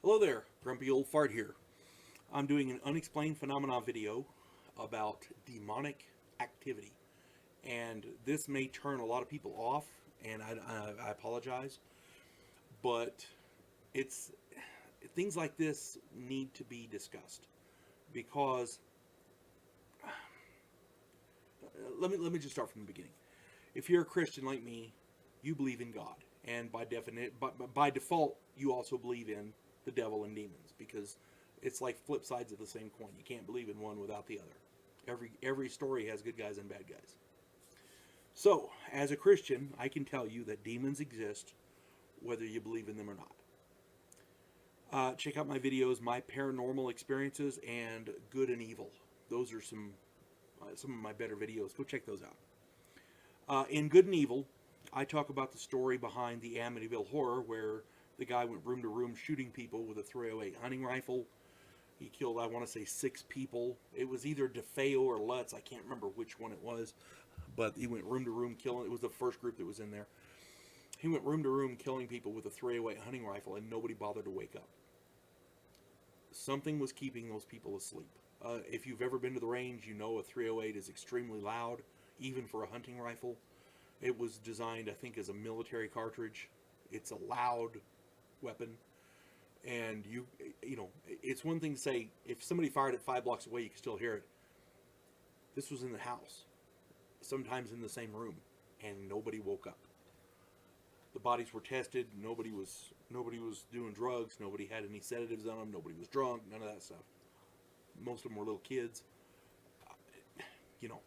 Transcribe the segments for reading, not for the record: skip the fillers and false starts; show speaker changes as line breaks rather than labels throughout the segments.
Hello there, Grumpy Old Fart here. I'm doing an unexplained phenomena video about demonic activity. And this may turn a lot of people off, and I apologize, but it's things like this need to be discussed because let me just start from the beginning. If you're a Christian like me, you believe in God, and by default, you also believe in the devil and demons because it's like flip sides of the same coin. You can't believe in one without the other. Every story has good guys and bad guys. So, as a Christian, I can tell you that demons exist, whether you believe in them or not. Check out my videos, my paranormal experiences, and good and evil. Those are some of my better videos. Go check those out. In Good and Evil, I talk about the story behind the Amityville Horror, where the guy went room to room shooting people with a 308 hunting rifle. He killed, I want to say, 6 people. It was either DeFeo or Lutz. I can't remember which one it was. But he went room to room killing. It was the first group that was in there. He went room to room killing people with a 308 hunting rifle, and nobody bothered to wake up. Something was keeping those people asleep. If you've ever been to the range, you know a 308 is extremely loud, even for a hunting rifle. It was designed, I think, as a military cartridge. It's a loud weapon. And you know, it's one thing to say, if somebody fired it 5 blocks away, you can still hear it. This was in the house, sometimes in the same room, and nobody woke up. The bodies were tested. Nobody was doing drugs. Nobody had any sedatives on them. Nobody was drunk. None of that stuff. Most of them were little kids. You know,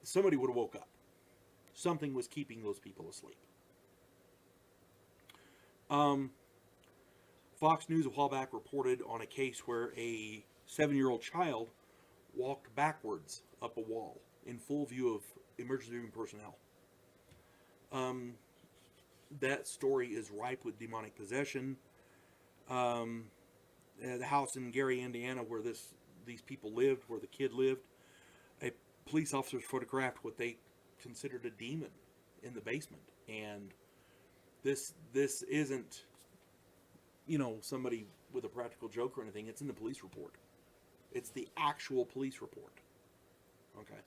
somebody would have woke up. Something was keeping those people asleep. Fox News a while back reported on a case where a 7-year-old child walked backwards up a wall in full view of emergency room personnel. That story is ripe with demonic possession. The house in Gary, Indiana, where these people lived, where the kid lived, a police officer photographed what they considered a demon in the basement. And this isn't, you know, somebody with a practical joke or anything. It's in the police report. It's the actual police report. Okay.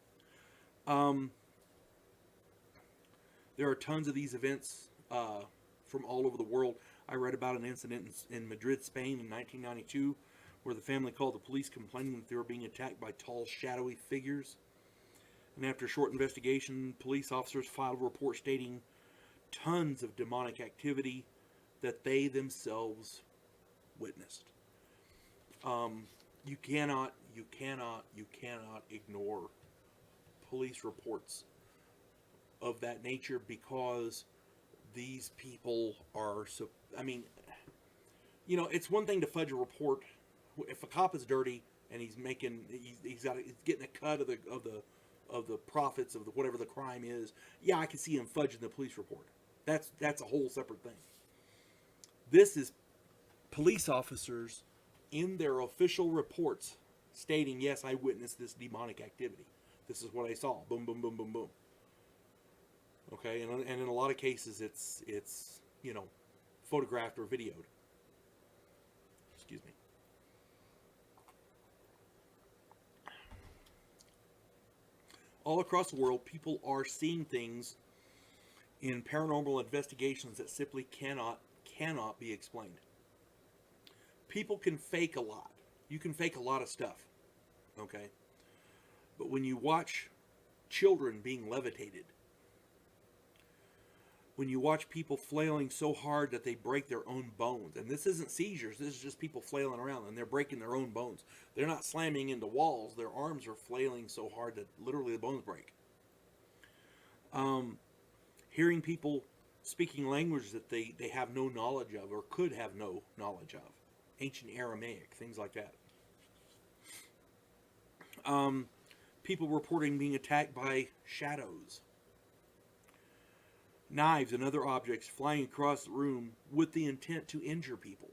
There are tons of these events from all over the world. I read about an incident in Madrid, Spain in 1992 where the family called the police complaining that they were being attacked by tall, shadowy figures. And after a short investigation, police officers filed a report stating tons of demonic activity that they themselves witnessed. You cannot ignore police reports of that nature because these people are so. I mean, you know, it's one thing to fudge a report. If a cop is dirty and he's getting a cut of the profits of whatever the crime is, yeah, I can see him fudging the police report. That's a whole separate thing. This is police officers in their official reports stating, yes, I witnessed this demonic activity. This is what I saw. Boom, boom, boom, boom, boom. Okay, and in a lot of cases, it's you know, photographed or videoed. Excuse me. All across the world, people are seeing things in paranormal investigations that simply cannot be explained. People can fake a lot. You can fake a lot of stuff. Okay? But when you watch children being levitated, when you watch people flailing so hard that they break their own bones, and this isn't seizures, this is just people flailing around and they're breaking their own bones. They're not slamming into walls, their arms are flailing so hard that literally the bones break. Hearing people speaking language that they have no knowledge of or could have no knowledge of. Ancient Aramaic, things like that. People reporting being attacked by shadows. Knives and other objects flying across the room with the intent to injure people.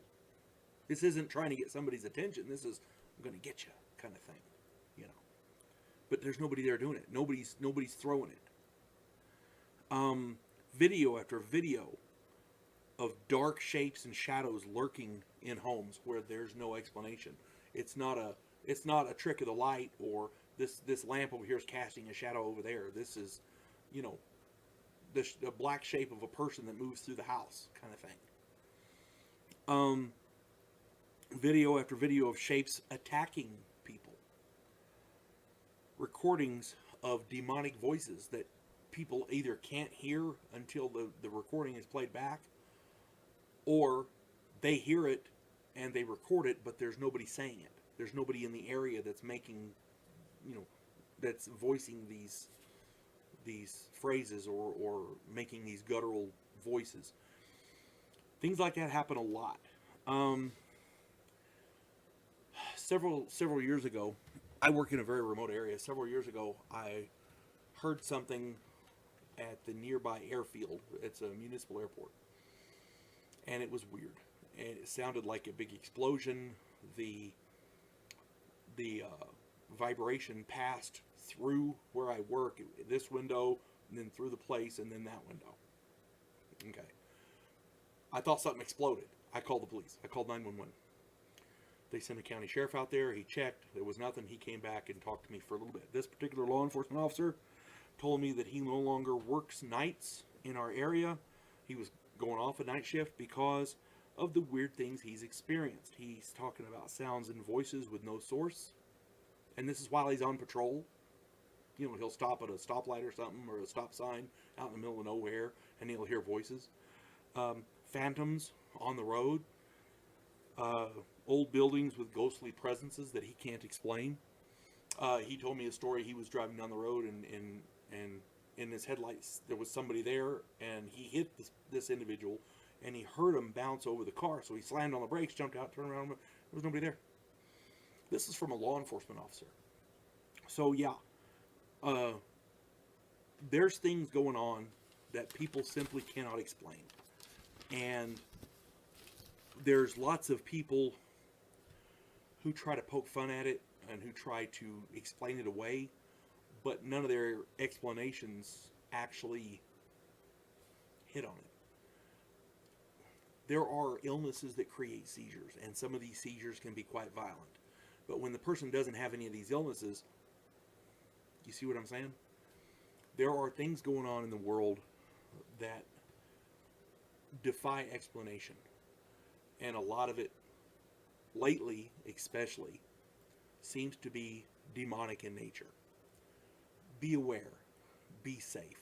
This isn't trying to get somebody's attention. This is, I'm going to get you kind of thing, you know. But there's nobody there doing it. Nobody's throwing it. Video after video of dark shapes and shadows lurking in homes where there's no explanation. It's not a trick of the light, or this lamp over here is casting a shadow over there. This is, you know, the black shape of a person that moves through the house, kind of thing. Video after video of shapes attacking people. Recordings of demonic voices that people either can't hear until the recording is played back, or they hear it and they record it, but there's nobody saying it. There's nobody in the area that's making, you know, that's voicing these phrases or making these guttural voices. Things like that happen a lot. Several years ago, I work in a very remote area. Several years ago, I heard something at the nearby airfield. It's a municipal airport, and it was weird. And it sounded like a big explosion. The vibration passed through where I work, this window, and then through the place, and then that window. Okay. I thought something exploded. I called the police. I called 911. They sent a county sheriff out there. He checked. There was nothing. He came back and talked to me for a little bit. This particular law enforcement officer told me that he no longer works nights in our area. He was going off a night shift because of the weird things he's experienced. He's talking about sounds and voices with no source. And this is while he's on patrol. You know, he'll stop at a stoplight or something, or a stop sign out in the middle of nowhere, and he'll hear voices. Phantoms on the road. Old buildings with ghostly presences that he can't explain. He told me a story. He was driving down the road, and in his headlights there was somebody there, and he hit this individual, and he heard him bounce over the car. So he slammed on the brakes, jumped out, turned around. There was nobody there. This is from a law enforcement officer. So yeah, there's things going on that people simply cannot explain, and there's lots of people who try to poke fun at it and who try to explain it away, but none of their explanations actually hit on it. There are illnesses that create seizures, and some of these seizures can be quite violent. But when the person doesn't have any of these illnesses, you see what I'm saying? There are things going on in the world that defy explanation. And a lot of it, lately especially, seems to be demonic in nature. Be aware. Be safe.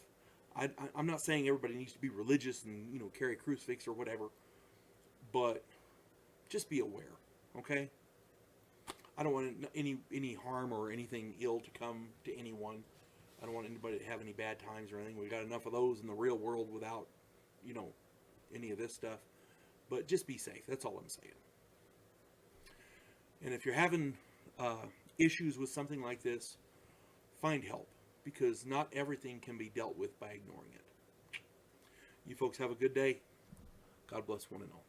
I'm not saying everybody needs to be religious and, you know, carry a crucifix or whatever, but just be aware, okay? I don't want any harm or anything ill to come to anyone. I don't want anybody to have any bad times or anything. We've got enough of those in the real world without, you know, any of this stuff. But just be safe. That's all I'm saying. And if you're having issues with something like this, find help, because not everything can be dealt with by ignoring it. You folks have a good day. God bless one and all.